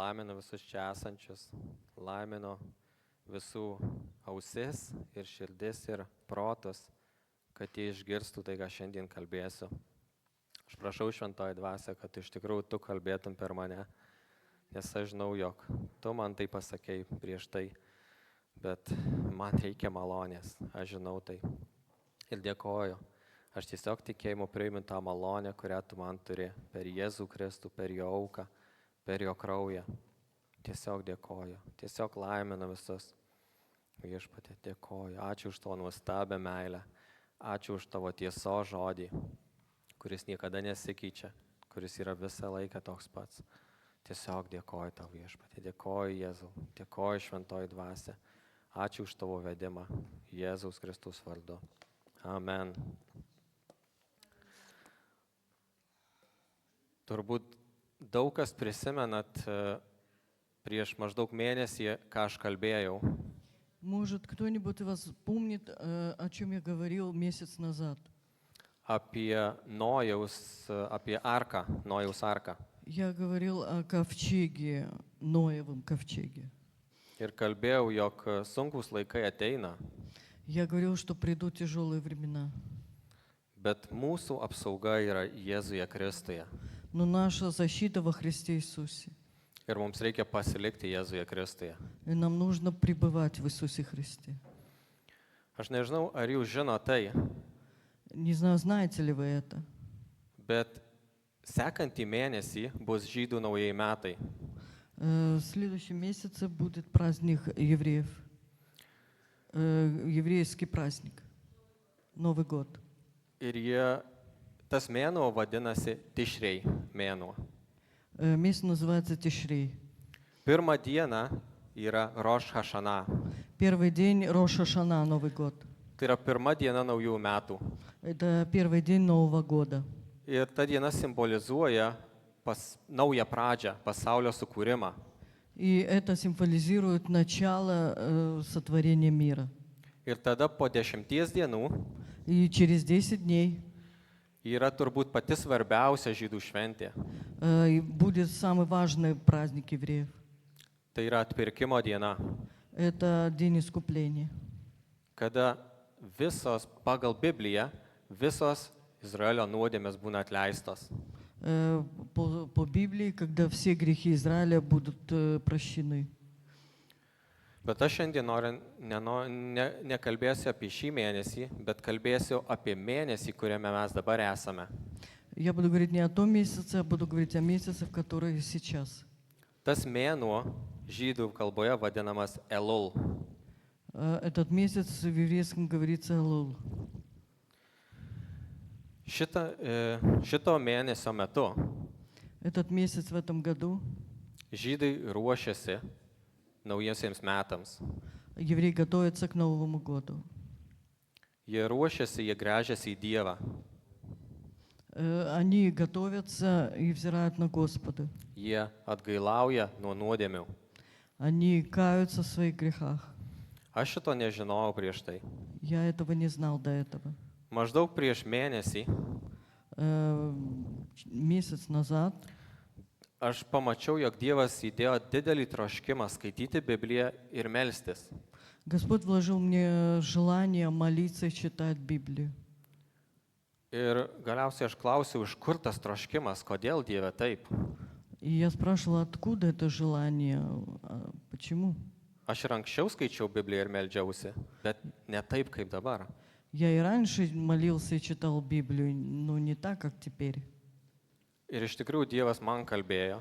laiminu visus čia esančius, laiminu visų ausis ir širdis ir protus, kad jie išgirstų tai, ką šiandien kalbėsiu. Aš prašau Šventoji Dvasia, kad iš tikrųjų tu kalbėtum per mane, nes aš žinau, jog tu man tai pasakei prieš tai, bet man reikia malonės, aš žinau tai. Ir dėkoju. Aš tiesiog tikėjimu priimu tą malonę, kurią tu man turi per Jėzų Kristų, per jo auką, per jo kraują. Tiesiog dėkoju. Tiesiog laiminu visus. Viešpatie, dėkoju. Ačiū už tavo nuostabią meilę. Ačiū už tavo tiesos žodį, kuris niekada nesikeičia, kuris yra visą laiką toks pats. Tiesiog dėkoju tau, Viešpatie. Dėkoju Jėzau. Dėkoju Šventoji Dvasia. Ačiū už tavo vedimą. Jėzaus Kristus vardu. Amen. Turbūt daug kas prisimenat prieš maždaug mėnesį, ką aš kalbėjau. Может, кто-нибудь из вас помнит, о чем я говорил месяц назад? Apie arką, Nojaus arką. Я говорил о ковчеге, Ноевом ковчеге. Ir kalbėjau, jog sunkus laikai ateina, Я говорил, что придут тяжелые времена. bet mūsų apsauga yra Jėzuje Kristuje. Но наша защита во Христе Иисусе. Ir mums reikia pasilikti Jėzuje Kristuje. И нам нужно пребывать в Иисусе Христе. Aš nežinau, ar jūs žino tai, Не знаю, знаете ли вы это, bet sekantį mėnesį bus žydų naujieji metai. в следующем месяце будет праздник евреев, еврейский праздник, Новый год. Ir tas mėnuo vadinasi Tišrei mėnuo. Месяц называется Тишрей. Pirmą dieną yra Rosh Hashana. Первый день Рош ха-Шана, Новый год. Tai yra pirma diena naujųjų metų. Это первый день Нового года. Ir ta diena simbolizuoja naują pradžią, pasaulio sukūrimą. И это символизирует начало сотворения мира. Ir tada po 10 dienų И через 10 дней yra turbūt pati svarbiausia žydų šventė. будет самый важный праздник евреев. Tai yra atpirkimo diena, Это день искупления. kada visos, pagal Bibliją, visos Izraelio nuodėmės būna atleistos. По Библии, когда все грехи Израиля будут прощены. Bet aš šiandien nekalbėsiu apie šį mėnesį, bet kalbėsiu apie mėnesį, kuriame mes dabar esame. Я буду говорить не о том месяце, а буду говорить о месяце, в который сейчас. Tas mėnuo žydų kalboje vadinamas Elul. Этот месяц в еврейском говорится Элул. Šito mėnesio metu Этот месяц в этом году žydai ruošiasi naujiesiems metams. евреи готовятся к Новому году. Jie ruošiasi, jie gręžiasi į Dievą. Они готовятся и взирают на Господа. Jie atgailauja nuo nuodėmių. Они каются в своих грехах. Aš šito nežinojau prieš tai. Я этого не знал до этого. Maždaug prieš mėnesį Месяц назад aš pamačiau, jog Dievas įdėjo didelį troškimą skaityti Bibliją ir melstis. Господь вложил мне желание молиться и читать Библию. Ir galiausiai aš klausiau, iš kur tas troškimas, kodėl Dieve taip. И я спрашивала, откуда это желание, почему? Aš ir anksčiau skaičiau Bibliją ir meldžiausi, bet ne taip kaip dabar. Я и раньше молился и читал Библию, но не так, как теперь. Ir iš tikrųjų Dievas man kalbėjo.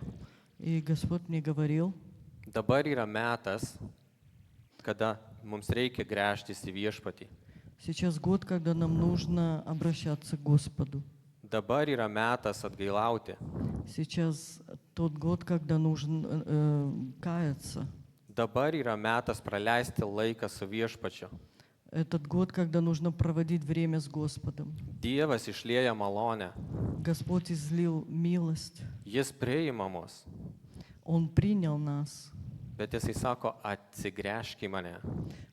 И Господь мне говорил, Dabar yra metas, kada mums reikia gręžtis į Viešpatį. сейчас год, когда нам нужно обращаться к Господу. Dabar yra metas atgailauti. Сейчас тот год, когда нужно каяться. Dabar yra metas praleisti laiką su Viešpačiu. Этот год, когда нужно проводить время с Господом. Dievas išlieja malonę. Господь излил милость. Jis priima mus. Он принял нас. Bet jisai sako, atsigręžk į mane.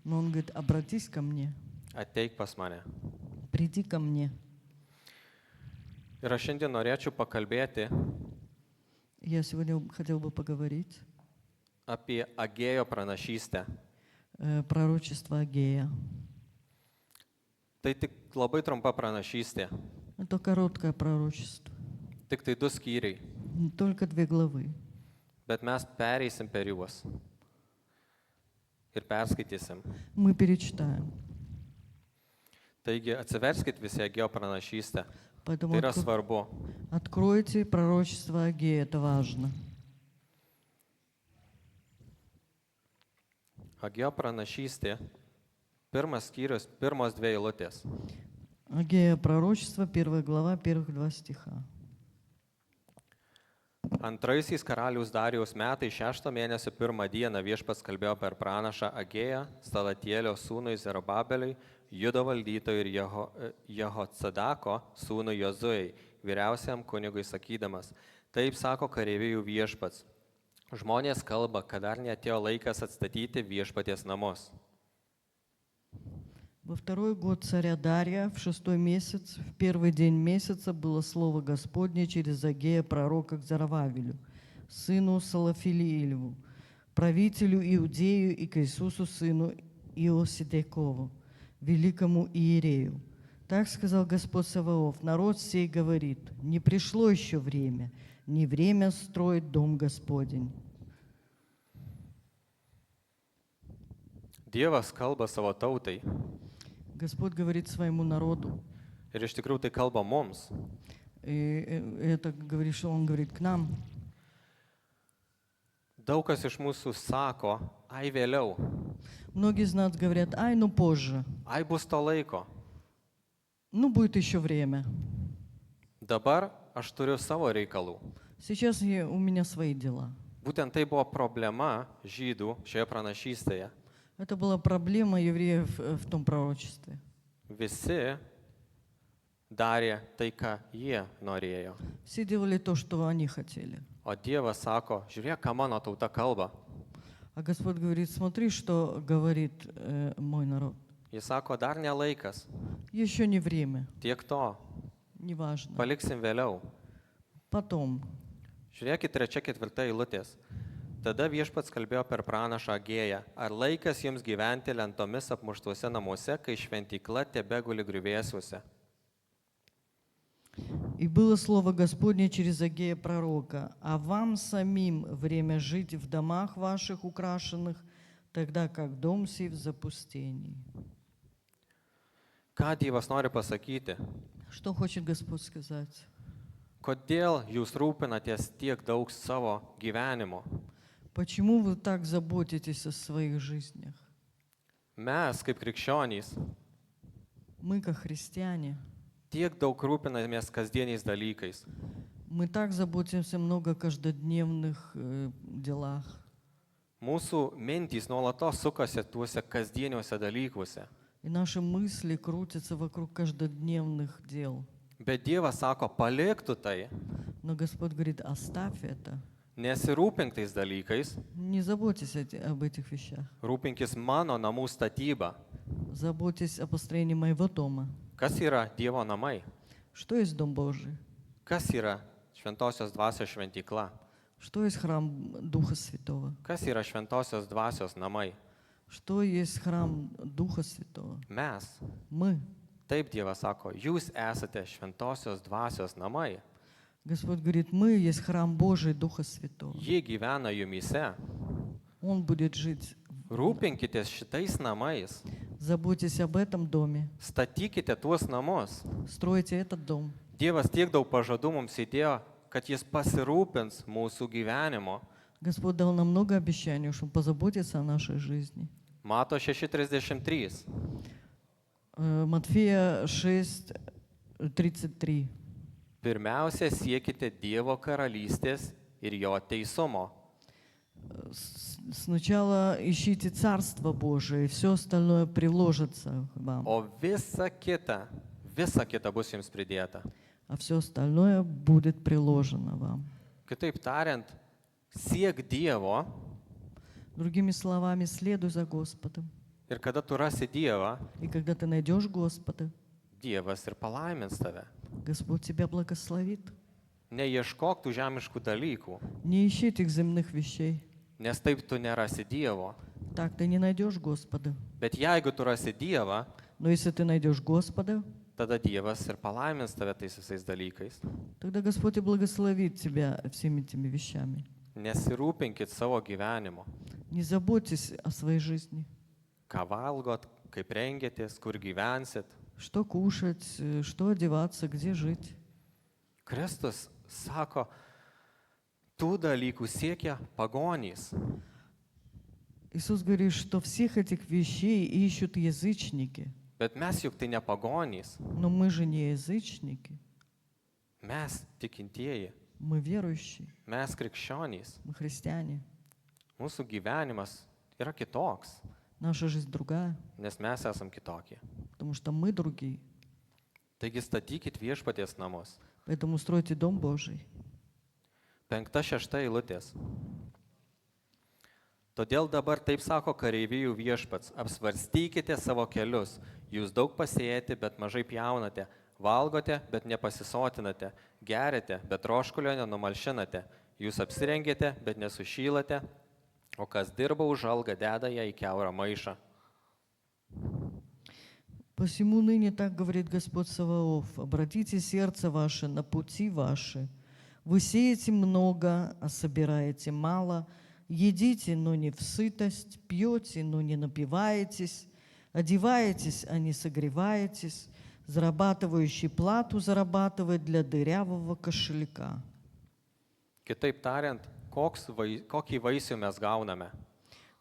Но Он говорит, обратись ко мне, Ateik pas mane. приди ко мне. Ir aš šiandien norėčiau pakalbėti Я сегодня хотел бы поговорить apie Agėjo pranašystę. Пророчество Агея. Tai tik labai trumpa pranašystė, Это короткое пророчество. tik tai 2 skyriai, Только 2 главы. bet mes pereisim per juos ir perskaitysim. Мы перечитаем. Taigi atsiverskit visi Agėjo pranašystę, Поэтому tai yra svarbu. откройте пророчество Агея, это важно. Agėjo pranašystė, 1 skyrius, pirmos 2 eilutės. Агея пророчество, 1 глава, первых 2 стиха. Antraisiais karaliaus Darijaus metais 6 mėnesio 1 dieną viešpats kalbėjo per pranašą Agėją, Salatielio sūnui Zerubabeliui, Judo valdytojui ir Jehocadako sūnui Jozuei, vyriausiam kunigui sakydamas, taip sako kareivijų viešpats. Žmonės kalba, kad dar neatėjo laikas atstatyti viešpaties namus. Во 2-й год царя Дария, в 6-й месяц, в 1-й день месяца было слово Господне через Агея пророка к Зарававелю, сыну Салафилиилеву, правителю Иудею и к Иисусу сыну Иосидекову, великому иерею. Так сказал Господь Саваоф, народ сей говорит, не пришло еще время, не время строить дом Господень. Dievas kalba savo tautai Господь говорит своему народу, ir iš tikrųjų tai kalba mums. и это говорит, что Он говорит к нам. Daug kas iš mūsų sako, ai vėliau, Многие из нас говорят, ай, ну позже, ai bus to laiko. ну будет еще время. Dabar aš turiu savo reikalų. Сейчас у меня свои дела. Būtent tai buvo problema žydų šioje pranašystėje. Это была проблема евреев в том пророчестве. Visi darė tai, ką jie norėjo. Все делали то, что они хотели. O Dievas sako, žiūrėk, ką mano tauta kalba. А Господь говорит, смотри, что говорит мой народ. Jis sako, dar ne laikas, Еще не время, tiek to, не важно. paliksim vėliau. Потом. Žiūrėkit 3-4 eilutės. Tada viešpats kalbėjo per pranašą Agėją, ar laikas jums gyventi lentomis apmuštuose namuose, kai šventykla tebeguli griuvėsiuose. И было слово Господне через Агея пророка, а вам самим время жить в домах ваших украшенных, тогда как дом сей в запустении. Ką Dievas nori pasakyti? Что хочет Господь сказать? Kodėl jūs rūpinatės tiek daug savo gyvenimo? Почему вы так заботитесь о своих жизнях? Mes, kaip krikščionys, Мы, как христиане, tiek daug rūpinamės kasdieniais dalykais. мы так заботимся много о каждодневных делах. Mūsų mintys nuolatos sukasi tuose kasdieniuose dalykuose. И наши мысли крутятся вокруг каждодневных дел. Bet Dievas sako, paliktų tai, Но Господь говорит, оставь это. nesirūpink tais dalykais, Не заботьтесь об этих вещах. rūpinkis mano namų statybą. Заботьтесь о построении моего дома. Kas yra Dievo namai? Что есть Дом Божий? Kas yra šventosios dvasios šventykla? Что есть храм Духа Святого? Kas yra šventosios dvasios namai? Что есть храм Духа Святого? Mes. Мы. Taip Dievas sako, jūs esate šventosios dvasios namai. Господь говорит, мы есть храм Божий Духа Святого. Ji gyvena jumise. Он будет жить. Rūpinkitės šitais namais. Заботьтесь об этом доме. Statykite tuos namus. Стройте этот дом. Dievas tiek daug pažadų mums įdėjo, kad jis pasirūpins mūsų gyvenimo. Господь дал нам много обещаний, что Он позаботится о нашей жизни. Mato 6:33. Матфея 6:33. Pirmiausia, siekite Dievo karalystės ir jo teisumo. Сначала ищите Царство Божие, и все остальное приложится к вам. O visa kita bus jums pridėta. А все остальное будет приложено вам. Kitaip tariant, siek Dievo Другими словами, следуй за Господом. ir kada tu rasi Dievą, И когда ты найдешь Господа, Dievas ir palaimins tave. Господь тебя благословит. Neieškok tų žemiškų dalykų. Не ищи этих земных вещей. nes taip tu nerasi Dievo. Так ты не найдешь Господа. Bet jeigu tu rasi Dievą, Но если ты найдешь Господа, tada Dievas ir palaimins tave tais visais dalykais. тогда Господь и благословит тебя всеми этими вещами. Nesirūpinkit savo gyvenimu, Не заботьтесь о своей жизни. ką valgot, kaip rengėtės, kur gyvensit. Что кушать, что одеваться, где жить. Kristus sako, tų dalykų siekia pagonys. Иисус говорит, что всех этих вещей ищут язычники. Bet mes juk tai ne pagonys, Но мы же не язычники, mes tikintieji, мы верующие, mes krikščionys. мы христиане. Mūsų gyvenimas yra kitoks, Наша жизнь другая, nes mes esam kitokie. потому что мы другие. Taigi statykit viešpaties namus. Поэтому стройте Дом Божий. 5-6 eilutės. Todėl dabar taip sako kareivijų viešpats, apsvarstykite savo kelius, jūs daug pasėjate, bet mažai pjaunate, valgote, bet nepasisotinate, geriate, bet troškulio nenumalšinate, jūs apsirengėte, bet nesušylate, o kas dirba už algą, deda ją į kiaurą maišą. Посему ныне так говорит Господь Саваоф: обратите сердце ваше на пути ваши. Вы сеете много, а собираете мало, едите, но не в сытость, пьете, но не напиваетесь, одеваетесь, а не согреваетесь, зарабатывающий плату зарабатывает для дырявого кошелька. Kitaip tariant, kokį vaisių mes gauname,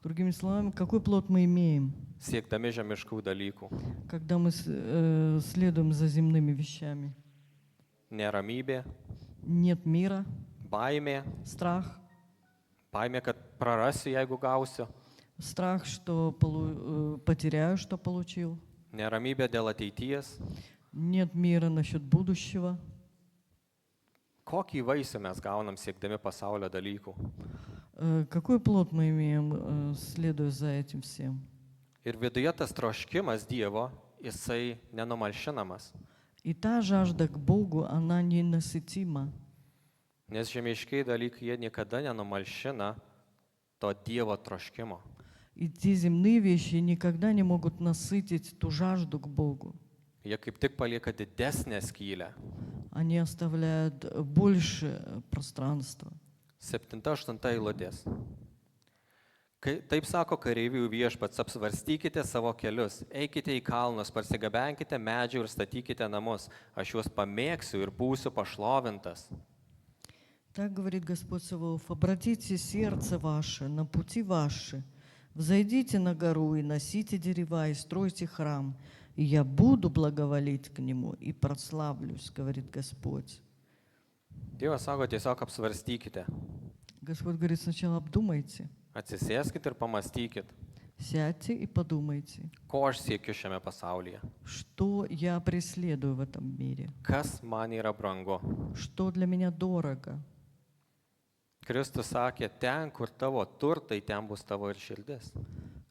Другими словами, какой плод мы имеем, siekdami žemiškų dalykų. когда мы следуем за земными вещами? Neramybė, Нет мира, baimė, страх, baimė, kad prarasiu, jeigu gausiu, страх, что потеряю, что получил. neramybė dėl ateities. Нет мира насчет будущего. Kokį vaisių mes gaunam siekdami pasaulio dalykų. Какой плод мы имеем, следуя за этим всем? Ir viduje tas troškimas Dievo, jisai nenumalšinamas. И та жажда к Богу, она ненасытима. Nes žemiškiai dalykai, jie niekada nenumalšina to Dievo troškimo. И те земные вещи никогда не могут насытить ту жажду к Богу. Jie kaip tik palieka didesnę skylę. Они оставляют больше пространства. 7-8 eilutės. Taip sako kareivijų viešpats, apsvarstykite savo kelius, eikite į kalnus, parsigabenkite medžių ir statykite namus. Aš juos pamėgsiu ir būsiu pašlovintas. Так говорит Господь Саваоф: обратите сердце ваше на пути ваши, взойдите на гору и носите дерева, и стройте храм, и я буду благоволить к нему и прославлюсь, говорит Господь. Dievas sako, tiesiog apsvarstykite. Господь говорит: сначала обдумайте, Atsisėskit ir pamastykit, сядьте и подумайте, ko aš siekiu šiame pasaulyje. что я преследую в этом мире, Kas man yra brangu. что для меня дорого. Kristus sakė, ten, kur tavo turtai, ten bus tavo ir širdis.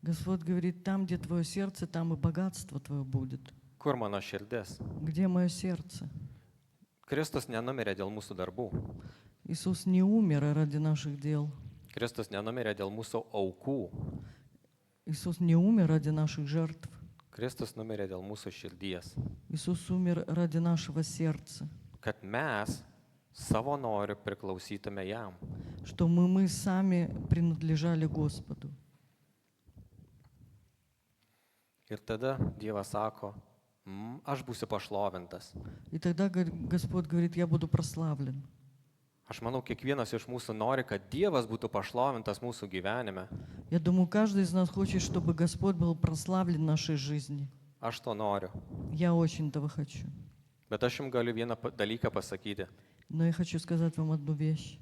Господь говорит: там, где твое сердце, там и богатство твое будет. Kur mano širdis? Где мое сердце? Kristus nenumirė dėl mūsų darbų. Иисус не умер ради наших дел. Kristus nenumirė dėl mūsų aukų. Иисус не умер ради наших жертв. Kristus numirė dėl mūsų širdies. Иисус умер ради нашего сердца, Kad mes savo noriu priklausytume jam. что мы сами принадлежали Господу. Ir tada Dievas sako, aš būsiu pašlovintas. И тогда Господь говорит: я буду прославлен. Aš manau, kiekvienas iš mūsų nori, kad Dievas būtų pašlovintas mūsų gyvenime. Я думаю, каждый из нас хочет, чтобы Господь был прославлен в нашей жизни. Aš to noriu. Я очень этого хочу. Bet aš jums galiu vieną dalyką pasakyti. Но я хочу сказать вам одну вещь.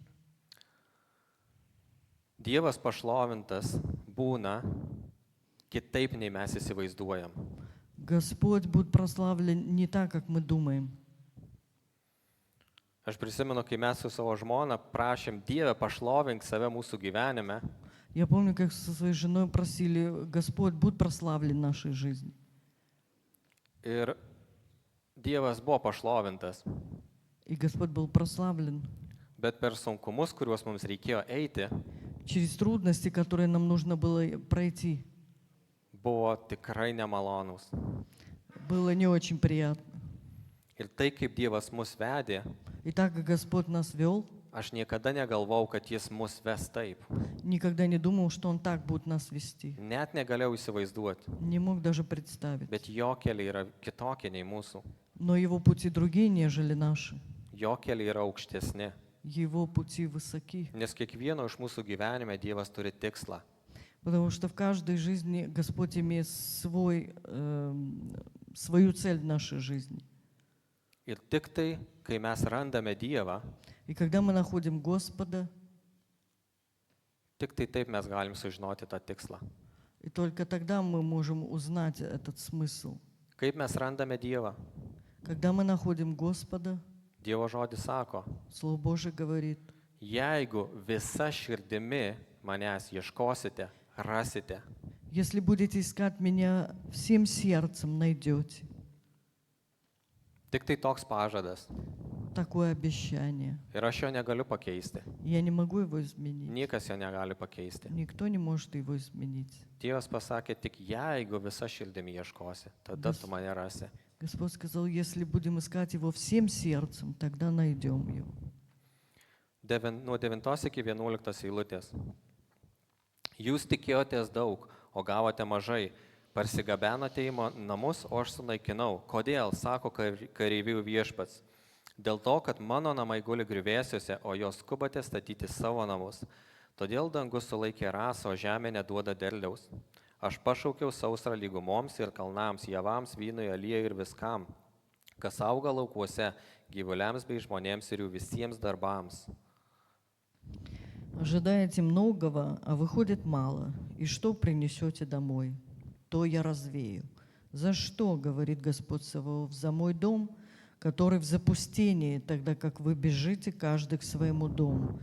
Dievas pašlovintas būna kitaip, nei mes įsivaizduojam. Господь будет прославлен не так, как мы думаем. Aš prisimenu, kai mes su savo žmona prašėm Dievę pašlovink save mūsų gyvenime. Я помню, как со своей женой просили: Господь, будь прославлен в нашей жизни. Ir Dievas buvo pašlovintas. И Господь был прославлен. Bet per sunkumus, kuriuos mums reikėjo eiti, через трудности, которые нам нужно было пройти. buvo tikrai nemalonūs. Было не очень приятно. Ir tai, kaip Dievas mus vedė, И так как Господь нас вел, aš niekada negalvojau, kad Jis mus ves taip. никогда не думал, что Он так будет нас вести. Net negalėjau įsivaizduoti, Не мог даже представить. bet jo keliai yra kitokie nei mūsų. Но Его пути другие, нежели наши. Jo keliai yra aukštesni. Его пути высоки. Nes kiekvieno iš mūsų gyvenime Dievas turi tikslą. Потому что в каждой жизни Господь имеет свою цель в нашей жизни. Ir tik tai, kai mes randame Dievą, И когда мы находим Господа, tik tai taip mes galim sužinoti tą tikslą. и только тогда мы можем узнать этот смысл. Kaip mes randame Dievą? Когда мы находим Господа, Dievo žodis sako, Слово Божие говорит, jeigu visa širdimi manęs ieškosite, rasite. если будете искать меня всем сердцем, найдете. Tik tai toks pažadas. Такое обещание. Ir aš jo negaliu pakeisti. Я не могу его изменить. Niekas jo negali pakeisti. Никто не может его изменить. Dievas pasakė, tik jeigu visa širdimi ieškosi, tada tu mane rasi. Господь сказал, если будем искать его всем сердцем, тогда найдем его. Nuo 9 iki 11 eilutės. Jūs tikėjotės daug, o gavote mažai. Parsigabenote į namus, o aš sunaikinau. Kodėl, sako kareivių viešpats? Dėl to, kad mano namai guli griuvėsiuose, o jos skubate statyti savo namus. Todėl dangus sulaikė rasą, o žemė neduoda derliaus. Aš pašaukiau sausrą lygumoms ir kalnams, javams, vynui, aliejui ir viskam, kas auga laukuose, gyvuliams bei žmonėms ir jų visiems darbams. Ожидаете многого, а выходит мало. И что принесете домой? То я развею. За что, говорит Господь Саваоф, за мой дом, который в запустении, тогда как вы бежите каждый к своему дому.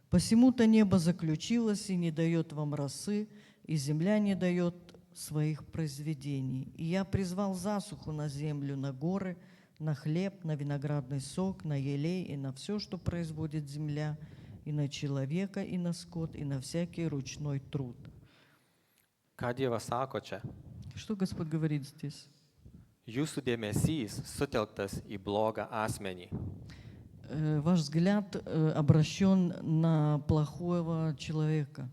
Посему-то небо заключилось и не дает вам росы, и земля не дает своих произведений. И я призвал засуху на землю, на горы, на хлеб, на виноградный сок, на елей и на все, что производит земля, и на человека, и на скот, и на всякий ручной труд. Ką Dievas sako čia? Что Господь говорит здесь? Jūsų dėmesys sutelktas į blogą asmenį. Ваш взгляд обращен на плохого человека.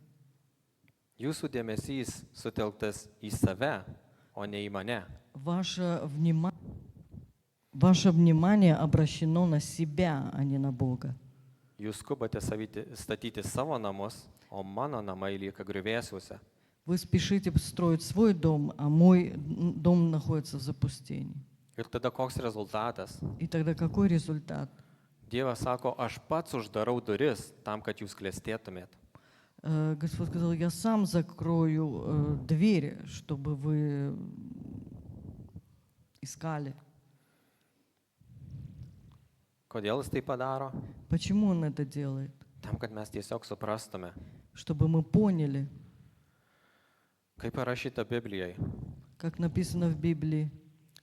Jūsų dėmesys sutelktas į save, o ne į mane. Ваше внимание обращено на себя, а не на Бога. Jūs skubate statyti savo namus, o mano namai lieka griuvėsiuose. Вы спешите строить свой дом, а мой дом находится в запустении. Ir tada koks rezultatas? И тогда какой результат? Dievas sako, aš pats uždarau duris tam, kad jūs klestėtumėt. Господь сказал, я сам закрою двери, чтобы вы искали. Kodėl jis tai padaro? Почему Он это делает? Tam, kad mes tiesiog suprastume. Чтобы мы поняли, Kaip parašyta Biblijai. как написано в Библии,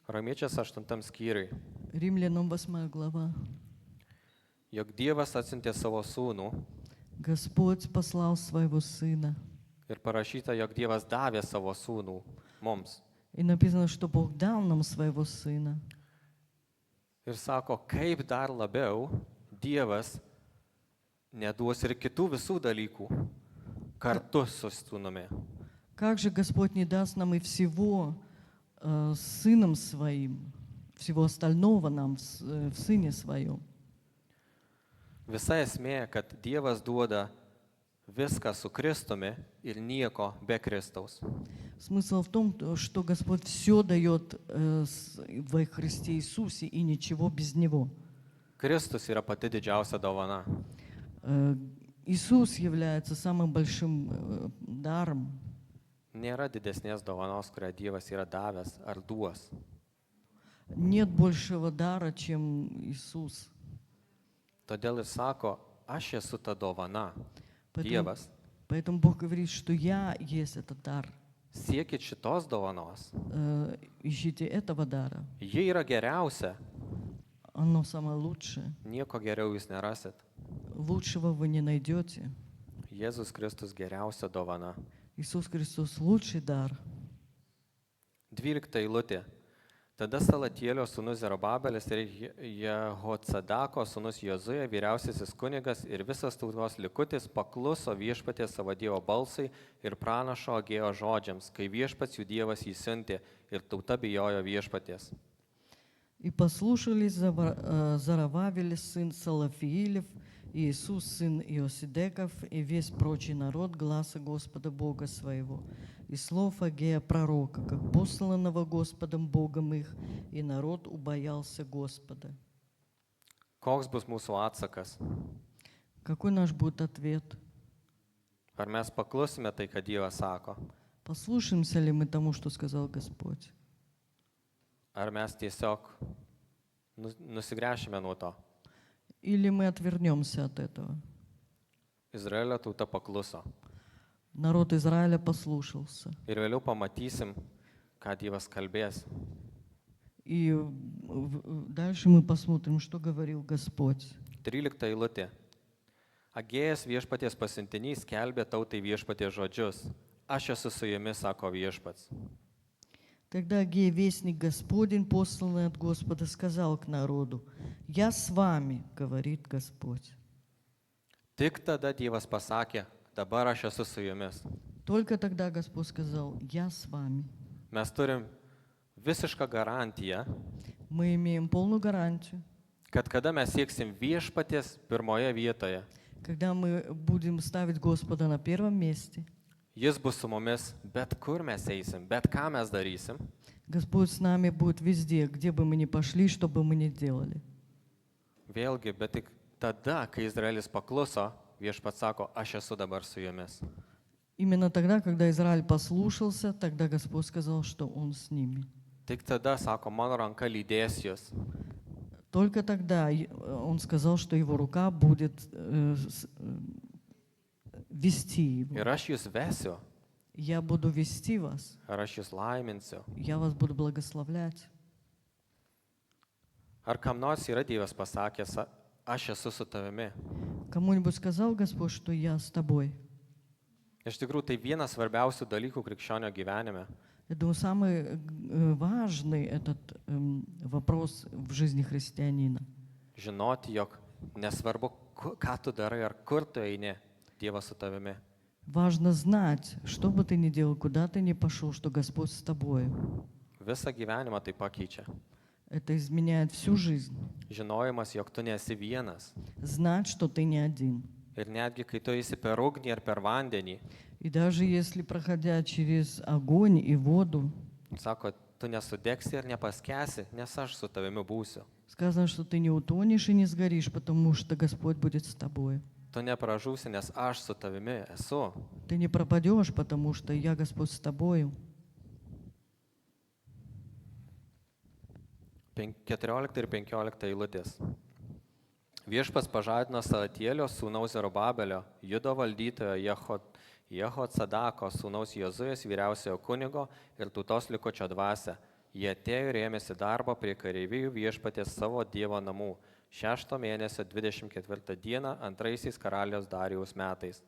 Romiečiams 8 skyriui. Римлянам 8 глава. Jog Dievas atsiuntė savo sūnų Господь послал своего Сына. ir parašyta, jog Dievas davė savo sūnų mums. И написано, что Бог дал нам своего Сына. Ir sako, kaip dar labiau Dievas neduos ir kitų visų dalykų kartu su sūnumi. Как же Господь не даст нам и всего Сыном Своим, всего остального нам в Сыне Своем? Visa esmė, kad Dievas duoda viską su Kristumi ir nieko be Kristaus. Смысл в том, что Господь все дает во Христе Иисусе и ничего без Него. Kristus yra pati didžiausia dovana. Иисус является самым большим даром. Nėra didesnės dovanos, kurią Dievas yra davęs ar duos. Нет большего дара, чем Иисус. Todėl ir sako, aš esu ta dovana, Dievas. Поэтому Бог говорит, что я есть этот дар. Siekit šitos dovanos. Ищите этого дара. Ji yra geriausia. Оно самое лучшее. Nieko geriau jūs nerasit. Лучшего вы не найдете. Ji Jėzus Kristus geriausia dovana. Иисус Христос лучший дар. 12 eilutė. Tada Salatielio sūnus Zerubabelis ir Jehocadako sūnus Jozuė, vyriausiasis kunigas ir visas tautos likutis pakluso viešpaties savo Dievo balsai ir pranašo Agėjo žodžiams, kai viešpats jų Dievas jį siuntė ir tauta bijojo viešpaties. И послушались Зарававель, сын Салафиилев, и Иисус, сын Иосидеков, и весь прочий народ гласа Господа Бога своего, и слов Агея пророка, как посланного Господом Богом их, и народ убоялся Господа. Koks bus mūsų atsakas? Какой наш будет ответ? Ar mes paklusime tai, ką Dievas sako? Послушаемся ли мы тому, что сказал Господь? Ar mes tiesiog nusigręšime nuo to? Или мы отвернемся от этого? Izraelio tauta pakluso. Народ Израиля послушался. Ir vėliau pamatysim, ką Dievas kalbės. И дальше мы посмотрим, что говорил Господь. 13 eilutė. Agėjas viešpaties pasiuntinys skelbė tautai viešpaties žodžius. Aš esu su jumis, sako viešpats. Тогда Агей, вестник Господень, посланный от Господа, сказал к народу: «Я с вами, говорит Господь». Tik tada Dievas pasakė, dabar aš esu su jumis. Только тогда Господь сказал: «Я с вами». Mes turim visišką garantiją, Мы имеем полную гарантию, kad kada mes sieksim viešpaties pirmoje vietoje, когда мы будем ставить Господа на первом месте, Jis bus su mumis, bet kur mes eisim, bet ką mes darysim. Господь с нами будет везде, где бы мы ни пошли, что бы мы ни делали. Vėlgi, bet tik tada, kai Izraelis pakluso, viešpats sako, aš esu dabar su jumis. Именно тогда, когда Израиль послушался, тогда Господь сказал, что Он с ними. Tik tada, sako, mano ranka lydės jūs. Только тогда Он сказал, что Его рука будет вести его. Ir aš jūs vesiu, Я буду вести вас, ar aš jūs laiminsiu. я вас буду благословлять. Ar kam nors yra Dievas pasakęs, aš esu su tavimi. Кому-нибудь сказал Господь, что я с тобой? Iš tikrųjų, tai vienas svarbiausių dalykų krikščionio gyvenime. Я думаю, самый важный этот вопрос в жизни христианина. Žinoti, jog nesvarbu, ką tu darai ar kur tu eini, Dievas su tavimi. Важно знать, что бы ты ни делал, куда ты ни пошел, что Господь с тобой. Visą gyvenimą tai pakeičia. Это изменяет всю жизнь. Žinojimas, jog tu nesi vienas. Знать, что ты не один. Ir netgi, kai tu eisi per ugnį ar per vandenį, И даже если, проходя через огонь и воду, sako, tu nesudegsi ir nepaskesi, nes aš su tavimi būsiu. сказано, что ты не утонешь и не сгоришь, потому что Господь будет с тобой. Tu nepražūsi, nes aš su tavimi esu. Ты не пропадешь, потому что я, Господь, с тобою. 14 ir 15 eilutės. Viešpas pažadino Salatielio sūnaus Zerubabelio, Judo valdytojo Jehocadako sūnaus Jozuės vyriausiojo kunigo ir tautos likučio dvasią. Jie atėjo ir ėmėsi darbo prie kareivijų viešpaties savo Dievo namų 6 mėnesio 24 dieną 2 karaliaus Darijaus metais.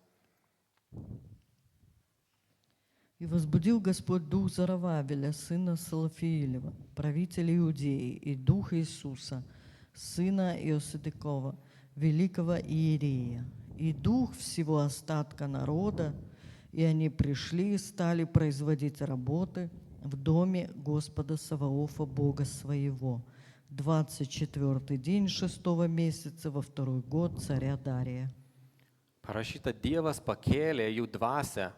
И возбудил Господь дух Зарававеля, сына Салафиилева, правителя Иудеи, и дух Иисуса, сына Иосидекова, великого иерея, и дух всего остатка народа, и они пришли и стали производить работы в доме Господа Саваофа, Бога своего, 24-й день 6-го месяца во 2-й год царя Дария. Parašyta, Dievas pakėlė jų dvasią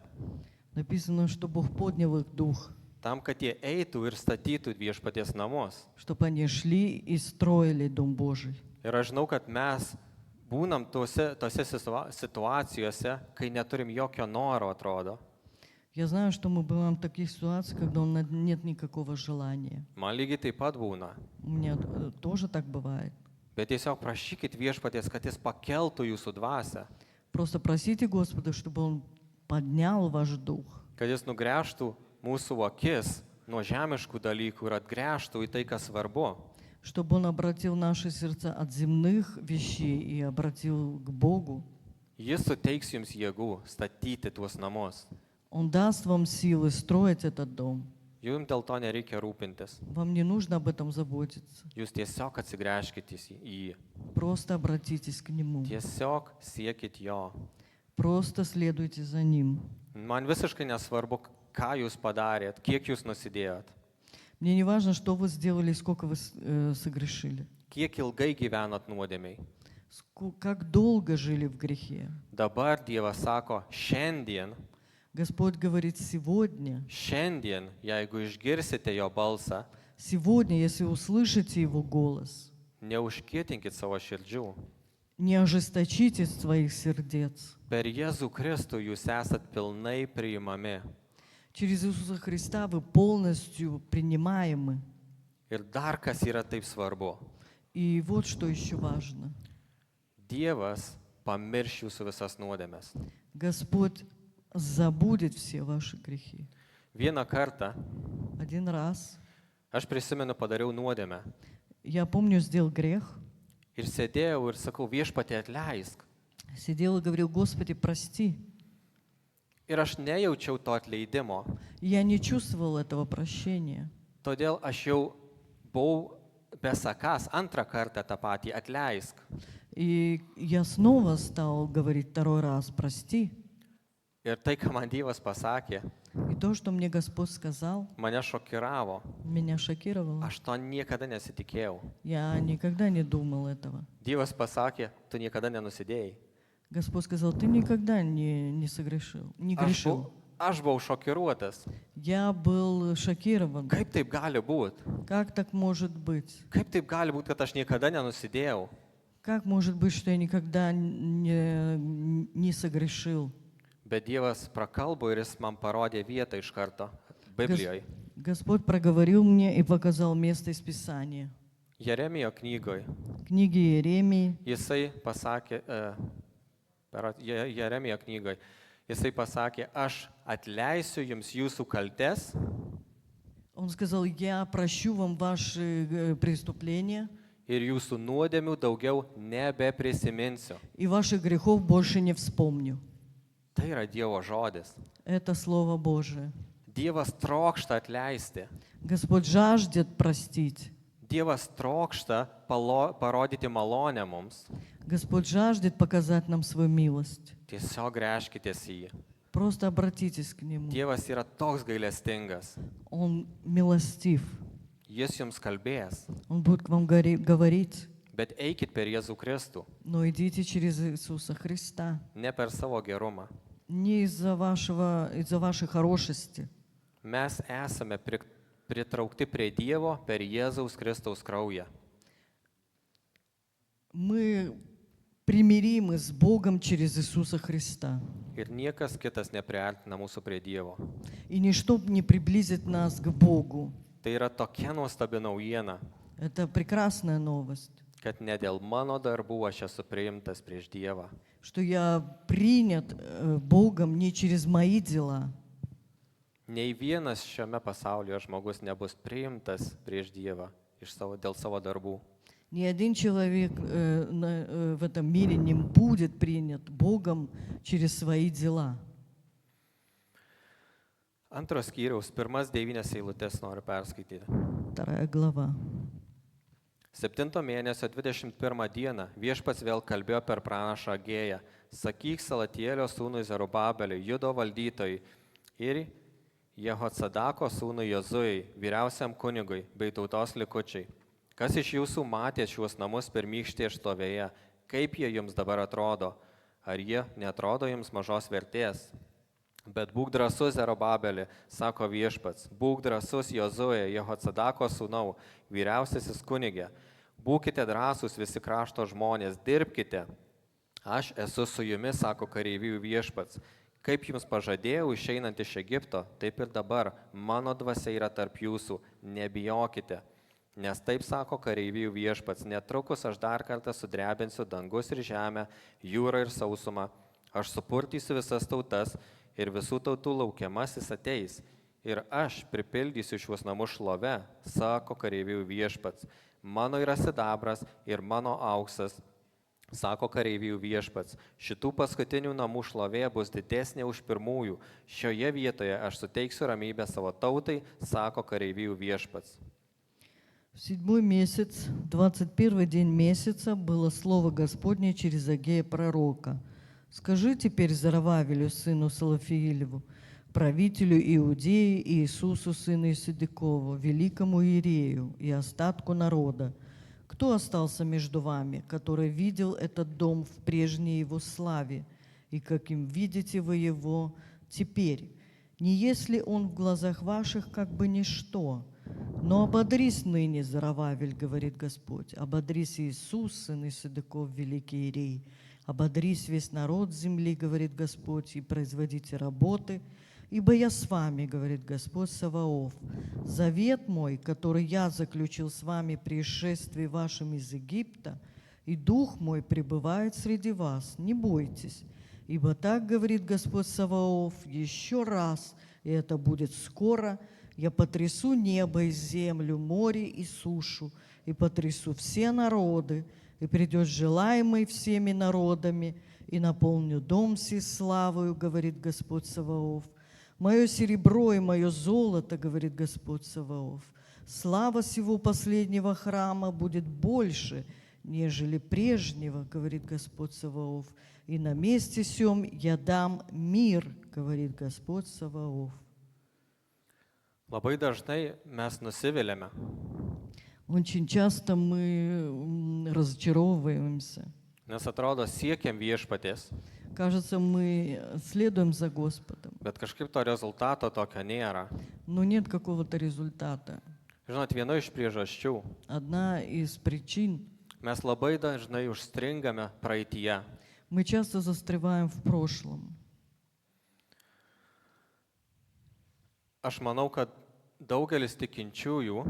Написано, что Бог поднял их дух, tam, kad jie eitų ir statytų viešpaties namus. чтобы они шли и строили Дом Божий. Ir aš žinau, kad mes būnam tose situacijose, kai neturim jokio noro, atrodo. Я знаю, что мы бываем в таких ситуациях, когда нет никакого желания. Man lygiai taip pat būna. У меня тоже так бывает. Bet tiesiog prašykit viešpaties, kad jis pakeltų jūsų dvasią. Просто просите Господа, чтобы Он поднял ваш дух, Kad jis nugręžtų mūsų akis nuo žemiškų dalykų ir atgręžtų į tai, kas svarbu. чтобы Он обратил наши сердца от земных вещей и обратил к Богу. Jis suteiks jums jėgų statyti tuos namus. Он даст вам силы строить этот дом. Jums dėl to nereikia rūpintis. Вам не нужно об этом заботиться. Jūs tiesiog atsigręžkite į jį. Просто обратитесь к Нему. Tiesiog siekit jo. Просто следуйте за Ним. Man visiškai nesvarbu, ką jūs padarėt, kiek jūs nusidėjot, Мне не важно, что вы сделали, сколько вы согрешили. kiek ilgai gyvenat nuodėmiai. Как долго жили в грехе. Dabar Dievas sako, šiandien, Господь говорит, сегодня, jeigu išgirsite jo balsą, сегодня, если услышите Его голос, neužkietinkit savo širdžių. не ожесточите своих сердец. Per Jėzų Kristų jūs esat pilnai priimami. Через Иисуса Христа вы полностью принимаемы. Ir dar kas yra taip svarbu. И вот что еще важно. Dievas pamirš jūsų visas nuodėmes. Господь забудет все ваши грехи. Vieną kartą Один раз, aš prisimenu, padariau nuodėmę. я помню, сделал грех, Ir sėdėjau ir sakau, Viešpatie atleisk. сидел и говорил, Господи, прости. Ir aš nejaučiau to atleidimo. Я не чувствовал этого прощения. Todėl aš jau buvau besakąs antrą kartą tą patį atleisk. И я снова стал говорить второй раз, прости. Ir tai, ką man Dievas pasakė, И то, что мне Господь сказал, mane šokiravo. меня шокировало. Aš to niekada nesitikėjau. Я никогда не думал этого. Dievas pasakė, tu niekada nenusidėjai. Господь сказал, ты никогда не согрешил, не грешил. Aš buvau šokiruotas. Я был шокирован. Kaip taip gali būti? Как так может быть? Kaip taip gali būti, kad aš niekada nenusidėjau? Как может быть, что я никогда не согрешил? Bet Dievas prakalbo ir jis man parodė vietą iš karto Biblijoje. Господь проговорил мне и показал место из Писания. Jeremijo knygoje. Книги Иеремии. Jisai pasakė, Jeremijo knygoje, jisai pasakė, aš atleisiu jums jūsų kaltes Он сказал, я прощу вам ваши преступления ir jūsų nuodėmių daugiau nebeprisiminsiu. и ваших грехов больше не вспомню. Tai yra Dievo žodis. Это Слово Божие. Dievas trokšta atleisti. Господь жаждет простить. Dievas trokšta parodyti malonę mums. Господь жаждет показать нам свою милость. Tiesiog gręžkitės į jį. Просто обратитесь к Нему. Dievas yra toks gailestingas. Он милостив. Jis jums kalbės. Он будет к вам говорить. Bet eikit per Jėzų Kristų. Но идите через Иисуса Христа. Ne per savo gerumą. Не из-за вашей хорошести. Mes esame pritraukti prie Dievo per Jėzaus Kristaus kraują. Мы примиримы с Богом через Иисуса Христа. Ir niekas kitas nepriartina mūsų prie Dievo. И ничто не приблизит нас к Богу. Tai yra tokia nuostabi naujiena, Это прекрасная новость, kad ne dėl mano darbų aš esu priimtas prieš Dievą. что я принят Богом не через мои дела. Nei vienas šiame pasaulyje žmogus nebus priimtas prieš Dievą dėl savo darbų. Ни один человек в этом мире не будет принят Богом через свои дела. Antros skyriaus, pirmas 9 eilutes noriu perskaityti. 2 глава. 7 mėnesio 21 dieną Viešpats vėl kalbėjo per pranašą Agėją. Sakyk Salatielio sūnui Zerubabeliui, Judo valdytojui ir Jehocadako sūnui Jozujai, vyriausiam kunigui bei tautos likučiai. Kas iš jūsų matė šiuos namus pirmykštėje šlovėje, kaip jie jums dabar atrodo? Ar jie neatrodo jums mažos vertės? Bet būk drąsus, Zerubabeli, sako Viešpats, būk drąsus Jozuė, Jehocadako sūnau, vyriausiasis kunigė. Būkite drąsūs visi krašto žmonės, dirbkite. Aš esu su jumis, sako kareivijų Viešpats. Kaip jums pažadėjau išeinant iš Egipto, taip ir dabar mano dvasia yra tarp jūsų, nebijokite. Nes taip sako kareivijų Viešpats, netrukus aš dar kartą sudrebinsiu dangus ir žemę, jūrą ir sausumą. Aš supurtysiu visas tautas ir visų tautų laukiamasis ateis. Ir aš pripildysiu šiuos namus šlove, sako kareivijų Viešpats. Mano yra sidabras ir mano auksas. Sako kareivijų viešpats, šitų paskutinių namų šlovė bus didesnė už pirmųjų. Šioje vietoje aš suteiksiu ramybę savo tautai, sako kareivijų viešpats. В 7-й месяц, 21-й день месяца, было слово Господне через Агея пророка. «Скажи теперь Зарававелю, сыну Салафиилеву, правителю Иудеи и Иисусу, сыну Седекову, великому иерею и остатку народа, кто остался между вами, который видел этот дом в прежней его славе, и каким видите вы его теперь? Не есть ли он в глазах ваших как бы ничто? Но ободрись ныне, Зарававель, говорит Господь, ободрись Иисус, сын Исидеков, великий иерей, ободрись весь народ земли, говорит Господь, и производите работы, ибо я с вами, говорит Господь Саваоф. Завет мой, который я заключил с вами при исшествии вашем из Египта, и Дух мой пребывает среди вас, не бойтесь, ибо так говорит Господь Саваоф, еще раз, и это будет скоро, я потрясу небо и землю, море и сушу, и потрясу все народы, и придет желаемый всеми народами, и наполню дом сей славою, говорит Господь Саваоф. Мое серебро и мое золото, говорит Господь Саваоф. Слава сего последнего храма будет больше, нежели прежнего, говорит Господь Саваоф. И на месте сем я дам мир, говорит Господь Саваоф. Labai dažnai mes nusiviliame, Очень часто мы разочаровываемся. nes atrodo siekiam viešpaties, Кажется, мы следуем за Господом, bet kažkaip to rezultato tokio nėra. но нет какого-то результата. Žinot, viena iš priežasčių, Одна из причин, mes labai dažnai užstringame praeityje. мы часто застреваем в прошлом. Aš manau, kad daugelis tikinčiųjų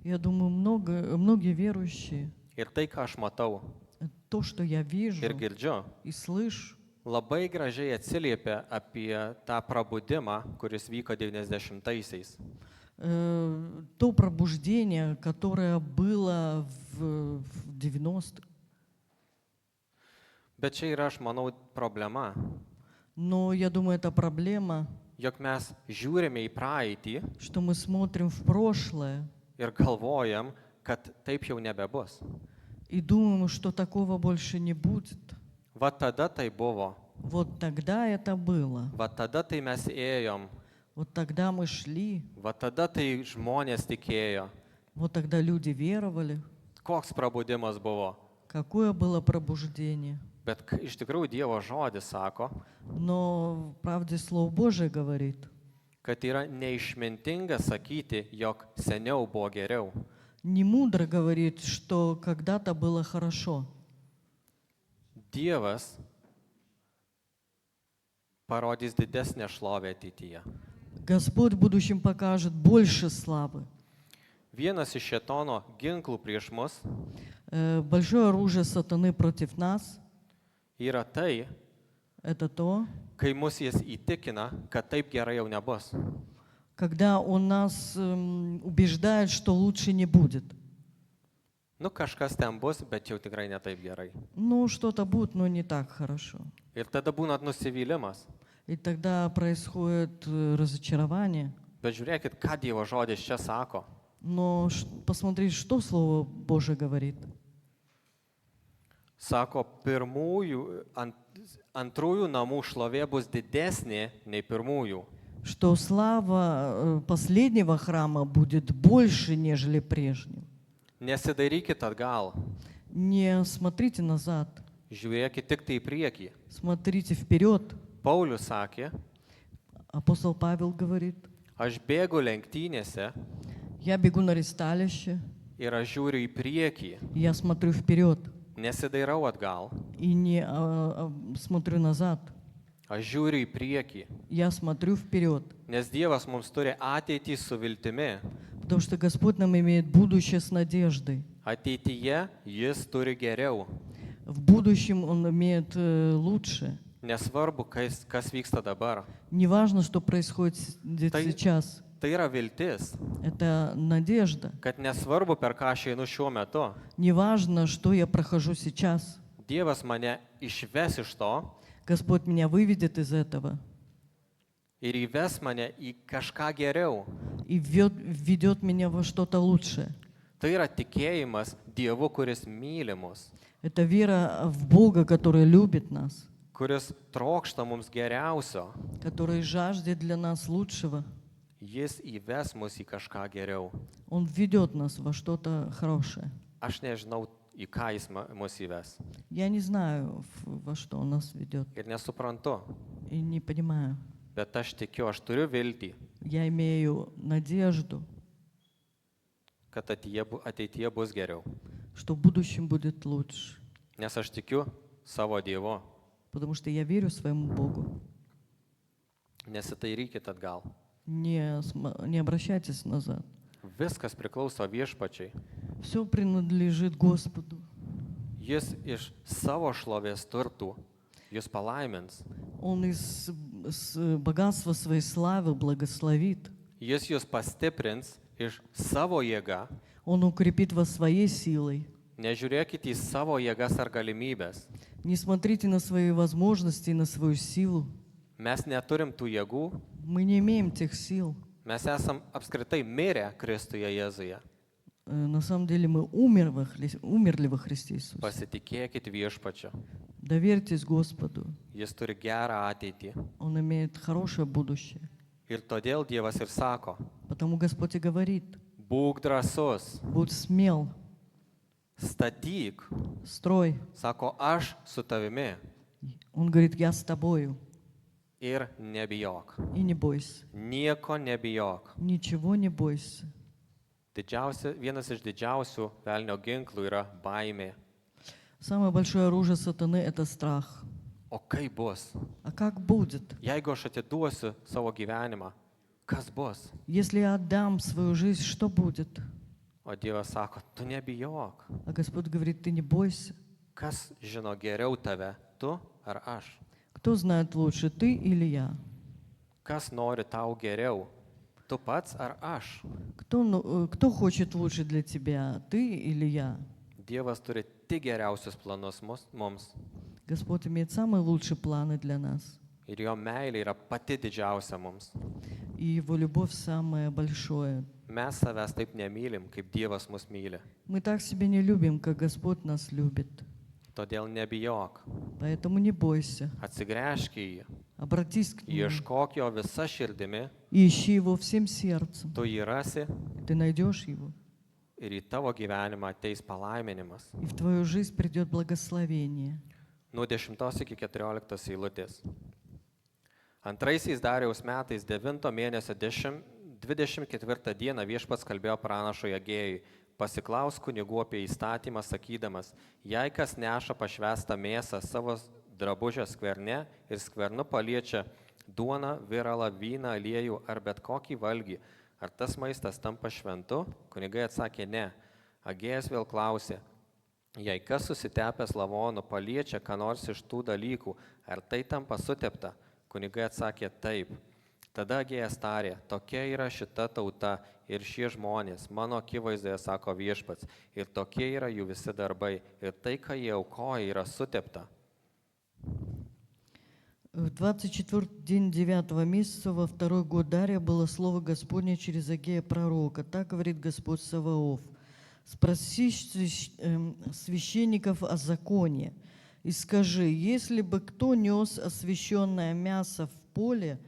Я думаю, многие верующие, ir tai, ką aš matau то, что я вижу ir girdžiu, и слышу, labai gražiai atsiliepia apie tą prabudimą, kuris vyko 90-aisiais. То пробуждение, которое было в 90-х. Bet čia yra, aš manau, problema, Но я думаю, это проблема, jog mes žiūrime į praeitį что мы смотрим в прошлое ir galvojam, kad taip jau nebebus. и думаем, что такого больше не будет. Va tada tai buvo, Вот тогда это было. va tada tai mes ėjom, Вот тогда мы шли. va tada tai žmonės tikėjo. Вот тогда люди веровали. Koks prabudimas buvo. Какое было пробуждение. Bet iš tikrųjų Dievo žodis sako, Но в правде Слово Божие говорит, kad yra neišmintinga sakyti, jog seniau buvo geriau. не мудро говорит, что когда-то было хорошо. Dievas parodys didesnę šlovę ateityje. Господь в будущем покажет больше славы. Vienas iš šėtono ginklų prieš mus Большое оружие сатаны против нас yra tai, – это то, kai mus jis įtikina, kad taip gerai jau nebus. когда он нас убеждает, что лучше не будет. Nu, kažkas ten bus, bet jau tikrai ne taip gerai. Ну, что-то будет, но не так хорошо. Ir tada būna nusivylimas. И тогда происходит разочарование. Bet žiūrėkit, ką Dievo žodis čia sako. Но посмотрите, что Слово Божие говорит. Sako, antrųjų namų šlovė bus didesnė nei pirmųjų. Что слава последнего храма будет больше, нежели прежнего. Nesidairykit atgal, Не смотрите назад, žiūrėkit tik tai į priekį. смотрите вперед. Paulius sakė, Апостол Павел говорит, aš bėgu lenktynėse я бегу на ристалище, ir aš žiūriu į priekį, я смотрю вперед nesidairau atgal, и не смотрю назад. aš žiūriu į priekį, Я смотрю вперед, nes Dievas mums turi ateitį su viltimi. потому что Господь нам имеет будущее с надеждой. Ateityje jis turi geriau. В будущем Он имеет лучше. Nesvarbu, kas vyksta dabar. Не важно, что происходит сейчас. Tai yra viltis, Это надежда. kad nesvarbu, per ką aš einu šiuo metu, Не важно, что я прохожу сейчас. Dievas mane išves iš to Господь меня выведет из этого ir įves mane į kažką geriau. и введет меня во что-то лучшее. Tai yra tikėjimas Dievu, kuris myli mus, Это вера в Бога, который любит нас, kuris trokšta mums geriausio. который жаждет для нас лучшего. Jis įves mus į kažką geriau. Он введет нас во что-то хорошее. Aš nežinau, į ką jis mus įves. Я не знаю, во что Он нас ведет, Ir nesuprantu, и не понимаю. bet aš tikiu, aš turiu viltį, Я имею надежду, kad ateityje bus geriau. что в будущем будет лучше, Nes aš tikiu savo Dievu. потому что я верю своему Богу. Nesitairykit atgal. Не обращайтесь назад. Viskas priklauso viešpačiai. Все принадлежит Господу. Jis iš savo šlovės turtų jūs palaimins. Он из богатства своей славы благословит. Jis jūs pastiprins iš savo jėga. Он укрепит вас своей силой. Nežiūrėkite į savo jėgas ar galimybės. Не смотрите на свои возможности и на свою силу. Mes neturim tų jėgų. Мы не имеем тех сил. Mes esam apskritai mirę Kristuje Jėzuje. На самом деле мы умерли во Христе Иисусе. Pasitikėkit viešpačiu. Доверьтесь Господу. Jis turi gerą ateitį. Он имеет хорошее будущее. Ir todėl Dievas ir sako, Потому Господь и говорит: būk drąsus, будь смел, statyk. строй. Sako, aš su tavimi. Он говорит: я с тобою. Ir nebijok. И не бойся. Nieko nebijok. Ничего не бойся. Vienas iš didžiausių velnio ginklų yra baimė. Самое большое оружие сатаны — это страх. O kaip bus? А как будет? Jeigu aš atiduosiu savo gyvenimą, kas bus? Если я отдам свою жизнь, что будет? O Dievas sako, tu nebijok. А Господь говорит: ты не бойся. Kas žino geriau tave, tu ar aš? Кто знает лучше, ты или я? Kas nori tau geriau, tu pats ar aš? Кто хочет лучше для тебя, ты или я? Dievas turi tik geriausius planus mums. Господь имеет самые лучшие планы для нас. Ir jo meilė yra pati didžiausia mums. И Его любовь самая большая. Mes savęs taip nemylim, kaip Dievas mus myli. Мы так себя не любим, как Господь нас любит. Todėl nebijok. Поэтому не бойся. Atsigręžk į jį. Обратись к Нему. Ieškok jo visa širdimi. И ищи Его всем сердцем. Tu jį rasi Ты найдешь Его. ir į tavo gyvenimą ateis palaiminimas. И в твою жизнь придет благословение. Nuo 10 iki 14 eilutės. Antraisiais Darijaus metais 9 mėnesio 24 dieną viešpats kalbėjo pranašui Agėjui: pasiklaus kunigų apie įstatymą, sakydamas, jei kas neša pašvestą mėsą savo drabužio skverne ir skvernu paliečia duoną, viralą, vyną, aliejų ar bet kokį valgį, ar tas maistas tampa šventu? Kunigai atsakė ne. Agėjas vėl klausė: jei kas susitepęs lavonu paliečia ką nors iš tų dalykų, ar tai tampa sutepta? Kunigai atsakė taip. Tada Agėjas tarė: tokia yra šita tauta ir šie žmonės, mano akivaizdoje, sako viešpats, ir tokie yra jų visi darbai, ir tai, ką jie aukoja, yra sutepta. В 24 день 9 месяца во второй год Дария было слово Господне через Агея пророка. Так говорит Господь Саваоф: спроси священников о законе и скажи, если бы кто нес освященное мясо в поле,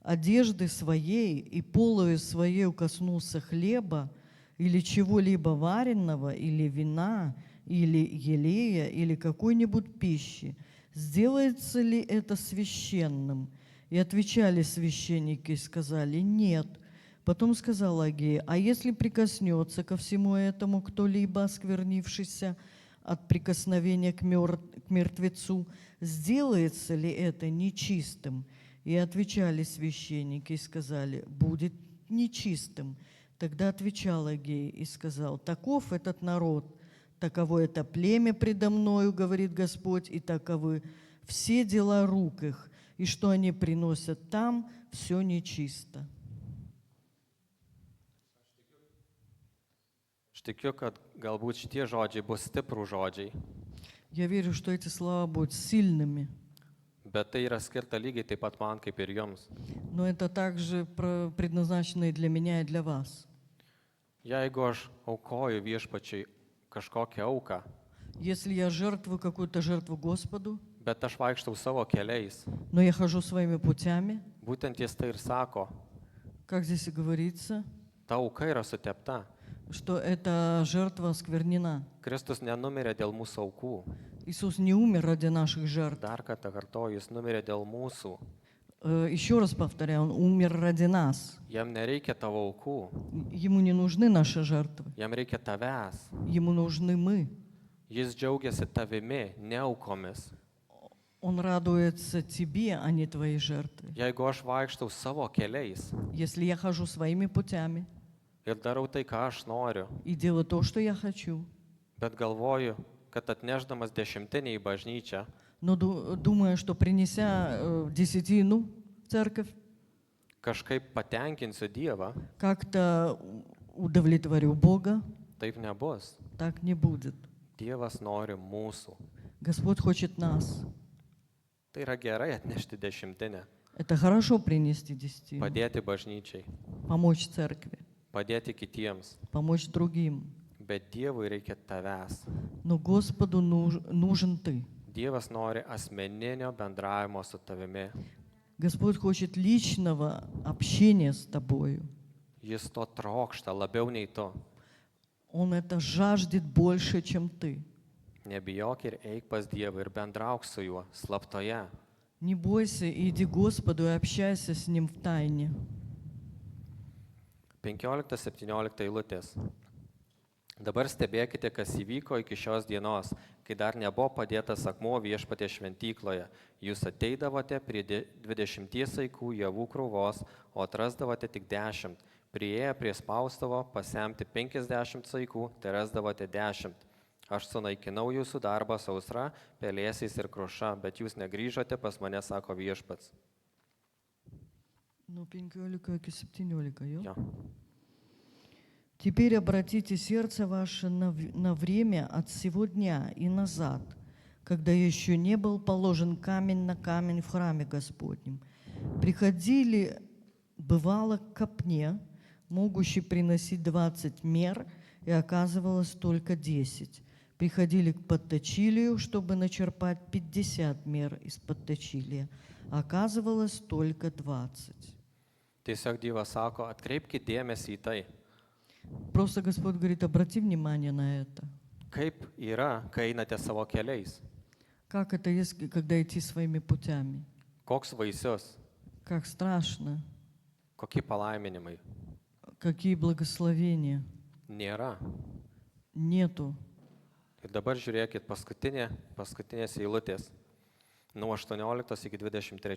одежды своей и полою своей коснулся хлеба или чего-либо вареного, или вина, или елея, или какой-нибудь пищи, сделается ли это священным? И отвечали священники и сказали: нет. Потом сказал Агея: а если прикоснется ко всему этому кто-либо, осквернившийся от прикосновения к мертвецу, сделается ли это нечистым? И отвечали священники и сказали: будет нечистым. Тогда отвечал Агей и сказал: таков этот народ, таково это племя предо мною, говорит Господь, и таковы все дела рук их, и что они приносят там, все нечисто. Aš tikiu, kad galbūt šitie žodžiai bus stiprų žodžiai. Я верю, что эти слова будут сильными, Bet tai yra skirta lygiai taip pat man kaip ir jums. но это также предназначено и для меня, и для вас. Jeigu aš aukoju viešpačiai kažkokią auką, Если я жертвую какую-то жертву Господу, bet aš vaikštau savo keliais, но я хожу своими путями, būtent jis tai ir sako, как здесь и говорится, ta auka yra sutepta. что эта жертва осквернена. Kristus nenumirė dėl mūsų aukų. Иисус не умер ради наших жертв. Dar kartą kartoju, jis numirė dėl mūsų. Еще раз повторяю, Он умер ради нас. Jam nereikia tavo aukų, Ему не нужны наши жертвы. jam reikia tavęs. Ему нужны мы. Jis džiaugiasi tavimi, ne aukomis. Он радуется тебе, а не твоей жертве. Jeigu aš vaikštau savo keliais Если я хожу своими путями ir darau tai, ką aš noriu, и делаю то, что я хочу, bet galvoju, kad atnešdamas dešimtinį į bažnyčią, но думаю, что принеся десятину в церковь, kažkaip patenkinsiu Dievą, как-то удовлетворю Бога, taip nebus. так не будет. Dievas nori mūsų. Господь хочет нас. Tai yra gerai atnešti dešimtinę, Это хорошо принести десятину, padėti bažnyčiai, помочь церкви, padėti kitiems, помочь другим. bet Dievui reikia tavęs. Но Господу нужен ты. Dievas nori asmeninio bendravimo su tavimi. Господь хочет личного общения с тобою. Jis to trokšta labiau nei tu. Он это жаждет больше, чем ты. Nebijok ir eik pas Dievą ir bendrauk su juo slaptoje. Не бойся, иди к Господу и общайся с Ним в тайне. 15-17 eilutės. Dabar stebėkite, kas įvyko iki šios dienos, kai dar nebuvo padėtas akmuo viešpaties šventykloje. Jūs ateidavote prie 20 saikų javų krūvos, o atrasdavote tik 10. Priėję prie spaustuvo pasemti 50 saikų, tai rasdavote 10. Aš sunaikinau jūsų darbą sausra, pelėsiais ir kruša, bet jūs negrįžote pas mane, sako viešpats. Ну, 15-17, jo? Jo. Теперь обратите сердце ваше на время от сего дня и назад, когда еще не был положен камень на камень в храме Господнем. Приходили, бывало, к копне, могущей приносить 20 мер, и оказывалось только 10. Приходили к подточилию, чтобы начерпать 50 мер из подточилия, а оказывалось только 20. Tiesiog Dievas sako, atkreipkite dėmesį į tai, Просто Господь говорит, обрати внимание на это. kaip yra, kai einate savo keliais. Как это есть, когда идти своими путями? Koks vaisius, Как страшно, kokie palaiminimai. какие благословения. Nėra. Нету. Ir dabar žiūrėkit paskutinės eilutės. Nuo 18 iki 23.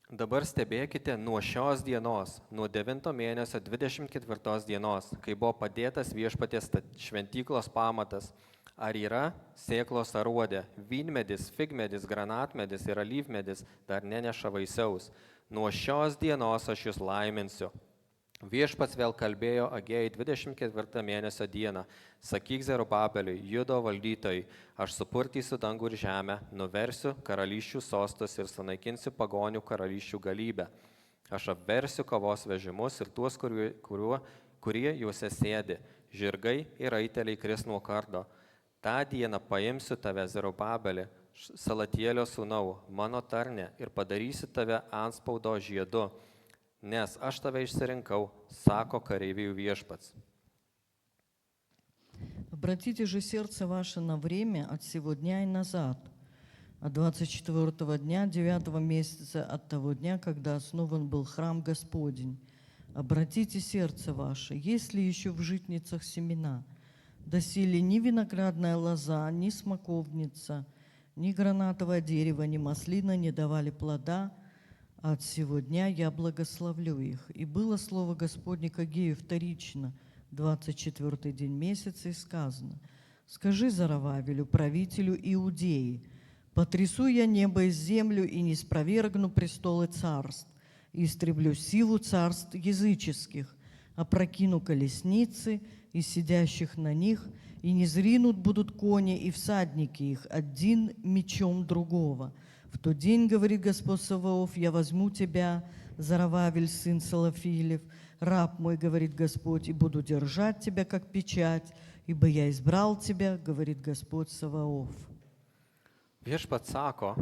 Dabar stebėkite nuo šios dienos, nuo 9 mėnesio 24 dienos, kai buvo padėtas viešpaties šventyklos pamatas. Ar yra sėklos aruodė, vynmedis, figmedis, granatmedis ir alyvmedis dar neneša vaisiaus. Nuo šios dienos aš jūs laiminsiu. Viešpats vėl kalbėjo Agėjai 24 mėnesio dieną. Sakyk Zerubabeliui, Judo valdytojai, aš supurtysiu dangų ir žemę, nuversiu karalysčių sostus ir sunaikinsiu pagonių karalysčių galybę. Aš apversiu kovos vežimus ir tuos, kurie juose sėdi. Žirgai ir raiteliai kris nuo kardo. Ta dieną paimsiu tave, Zerubabelį, Salatielio sūnau, mano tarne, ir padarysiu tave antspaudo žiedu, nes aš tave išsirinkau, sako kareivijų viešpats. Обратите же сердце ваше на время от сего дня и назад, от 24 дня 9 месяца от того дня, когда основан был храм Господень. Обратите сердце ваше, есть ли еще в житницах семена? Доселе ни виноградная лоза, ни смоковница, ни гранатовое дерево, ни маслина не давали плода, а от сего дня я благословлю их. И было слово Господне к Агею вторично, 24-й день месяца, и сказано: скажи Зоровавелю, правителю Иудеи, потрясу я небо и землю, и не спровергну престолы царств, и истреблю силу царств языческих, опрокину колесницы и сидящих на них, и не зринут будут кони и всадники их, один мечом другого. В тот день, говорит Господь Саваоф, я возьму тебя, Зарававель, сын Салафиилев, раб мой, говорит Господь, и буду держать тебя, как печать, ибо я избрал тебя, говорит Господь Саваоф. Viešpats sako,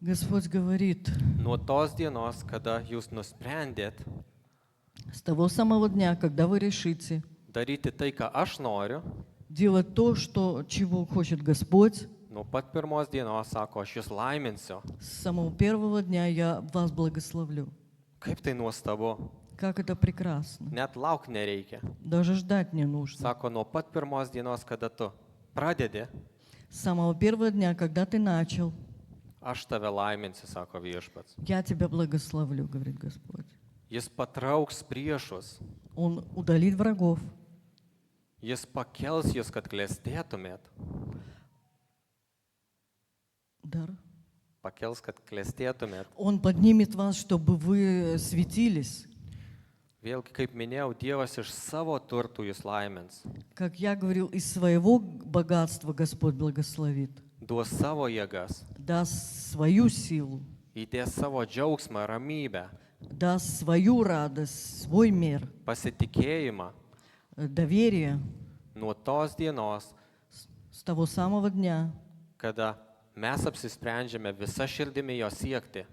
Господь говорит, nuo tos dienos, kada jūs nusprendėt с того самого дня, когда вы решите daryti tai, ką aš noriu, делать то, чего хочет Господь, nuo pat pirmos dienos sako, aš jūs laiminsiu. с самого первого дня я вас благословлю. Kaip tai nuostabu, Как это прекрасно. net lauk nereikia. Даже ждать не нужно. Sako, nuo pat pirmos dienos, kada tu pradedi, С самого первого дня, когда ты начал, aš tave laiminsiu, sako viešpats. я тебя благословлю, говорит Господь. Jis patrauks priešus, Он удалит врагов, jis pakels jūs, kad klestėtumėt. Дар. Pakels, kad klestėtumėt. Он поднимет вас, чтобы вы светились. Vėlgi, kaip minėjau, Dievas iš savo turtų jūs laimins. Как я говорил, из своего богатства Господь благословит. Duos savo jėgas, Даст свою силу, įdės savo džiaugsmą, ramybę, даст свою радость, свой мир, pasitikėjimą. доверие. Nuo tos dienos, С того самого дня, kada mes apsisprendžiame visą širdimi jo siekti.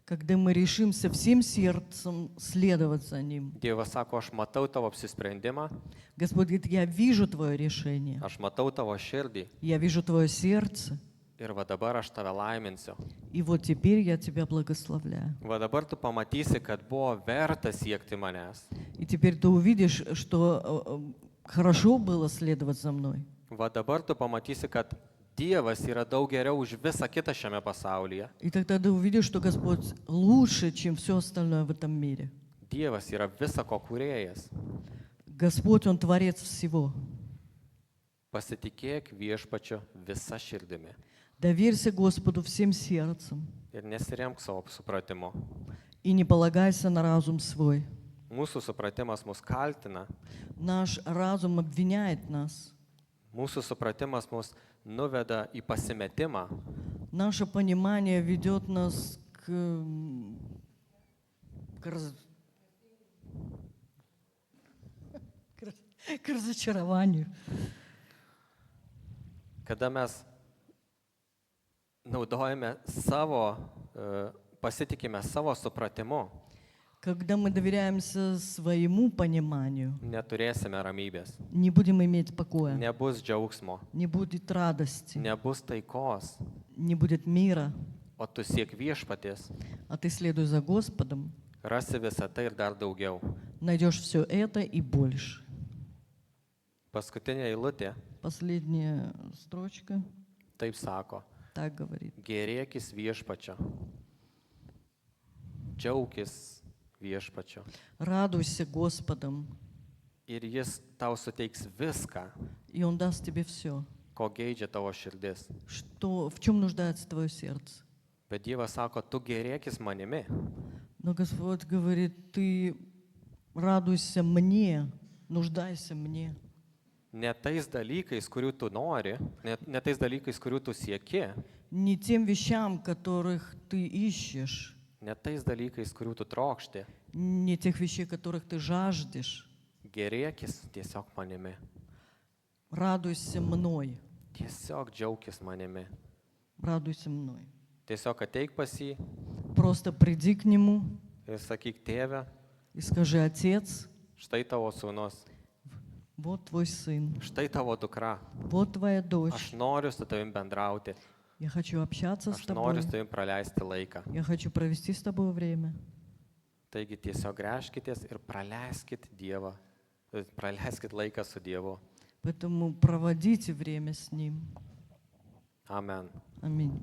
когда мы решимся всем сердцем следовать за Ним. Dievas sako, aš matau tavo apsisprendimą, Господь говорит, я вижу твое решение, aš matau tavo širdį я вижу твое сердце, ir va dabar aš tave laiminsiu. и вот теперь я тебя благословляю. Va dabar tu pamatysi, kad buvo verta siekti manęs. И теперь ты увидишь, что хорошо было следовать за мной. Va dabar tu pamatysi, kad Dievas yra daug geriau už visą kitą šiame pasaulyje. И тогда ты увидишь, что Господь лучше, чем все остальное в этом мире. Dievas yra visako kūrėjas. Господь, Он творец всего. Pasitikėk viešpačiu visą širdimi Доверься Господу всем сердцем ir nesiremk savo supratimu. и не полагайся на разум свой. Mūsų supratimas mus kaltina, Наш разум обвиняет нас. mūsų supratimas mus nuveda į pasimetimą, Наше понимание ведет нас к разочарованию. kada mes naudojame savo, pasitikime savo supratimu, Когда мы доверяемся своему пониманию, neturėsime ramybės, не будем иметь покоя, nebus džiaugsmo, не будет радости, nebus taikos, не будет мира, o tu siek viešpaties, а ты следуй за Господом, rasi visą tai ir dar daugiau. найдешь все это и больше. Paskutinė eilutė Последняя строчка taip sako, так говорит. gerėkis viešpačio, džiaukis viešpačio Радуйся Господом, ir jis tau suteiks viską, и Он даст тебе все, ko geidžia tavo širdis. в чем нуждается твое сердце. Bet Dievas sako, tu gerėkis manimi, Но Господь говорит, ты радуйся мне, нуждайся мне. ne tais dalykais, kurių tu nori, ne tais dalykais, kurių tu sieki, Не тем вещам, которых ты ищешь, ne tais dalykais, kurių tu trokšti. не тех вещей, которых ты жаждешь. Gerėkis tiesiog manimi, Радуйся мной, tiesiog džiaukis manimi. радуйся мной. Tiesiog ateik pas jį Просто приди к Нему ir sakyk, tėve, и скажи, Отец, štai tavo sūnus, вот твой сын, štai tavo dukra, вот твоя aš дочь. noriu su tavim bendrauti, Я хочу общаться с aš тобой, noriu su tavim praleisti laiką. я хочу провести с тобой время. Taigi tiesiog gręžkitės ir praleiskit Dievą, praleiskit laiką su Dievu. Поэтому проводите время с Ним. Amen. Аминь.